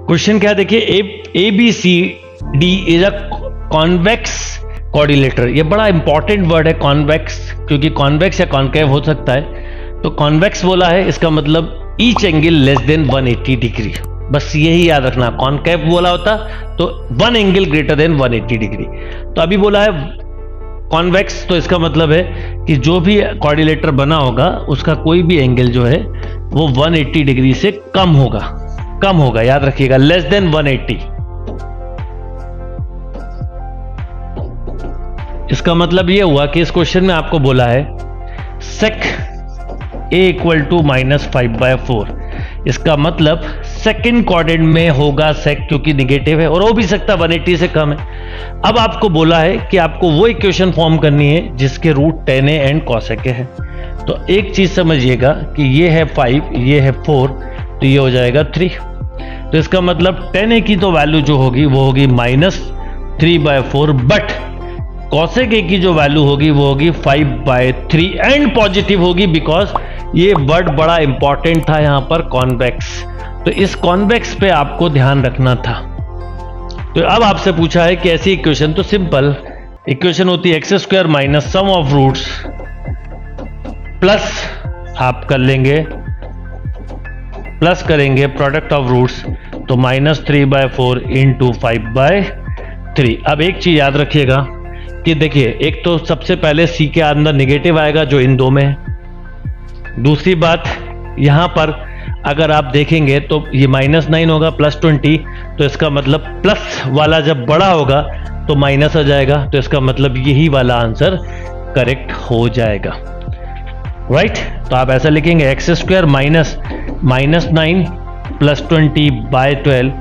Question क्या देखिए, A B C D is a convex coordinator. ये बड़ा इंपॉर्टेंट वर्ड है कॉन्वेक्स, क्योंकि कॉन्वेक्स या कॉन्केव हो सकता है। तो कॉन्वेक्स बोला है, इसका मतलब each angle less than 180 degree. बस यही याद रखना, कॉन्केव बोला होता तो one angle greater than 180 degree. तो अभी बोला है कॉन्वेक्स, तो इसका मतलब है कि जो भी कोऑर्डिनेटर बना होगा उसका कोई भी एंगल जो है वो 180 डिग्री से कम होगा, याद रखिएगा, लेस देन 180। इसका मतलब ये हुआ कि इस क्वेश्चन में आपको बोला है sec a इक्वल टू -5/4। इसका मतलब सेकंड क्वाड्रेंट में होगा sec, क्योंकि निगेटिव है और हो भी सकता 180 से कम है। अब आपको बोला है कि आपको वो इक्वेशन फॉर्म करनी है जिसके root tan a and cos a के हैं। तो एक चीज समझिएगा कि ये है 5, ये है 4, तो ये हो जाएगा 3। तो इसका मतलब tan a की तो वैल्यू जो होगी वो होगी -3/4, बट cosec a की जो वैल्यू होगी वो होगी 5/3 एंड पॉजिटिव होगी, बिकॉज ये वर्ड बड़ा इंपॉर्टेंट था यहां पर, कॉन्वेक्स। तो इस कॉन्वेक्स पे आपको ध्यान रखना था। तो अब आपसे पूछा है कि ऐसी इक्वेशन, तो सिंपल इक्वेशन होती है x² minus sum of roots plus आप कर लेंगे, प्लस करेंगे प्रोडक्ट ऑफ रूट्स, तो -3/4 इंटू 5/3। अब एक चीज याद रखिएगा कि देखिए, एक तो सबसे पहले c के अंदर निगेटिव आएगा जो इन दो में है। दूसरी बात, यहां पर अगर आप देखेंगे तो ये -9 होगा +20, तो इसका मतलब प्लस वाला जब बड़ा होगा तो माइनस आ जाएगा, तो इसका मतलब यही वाला आंसर करेक्ट हो जाएगा, राइट। तो आप ऐसा लिखेंगे x² minus -9 + 20/12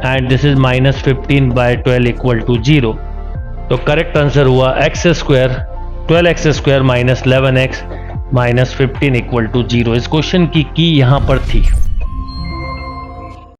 and this is -15/12 equal to 0। तो करेक्ट आंसर हुआ x², 12x² - 11x - 15 equal to 0। इस क्वेश्चन की यहां पर थी।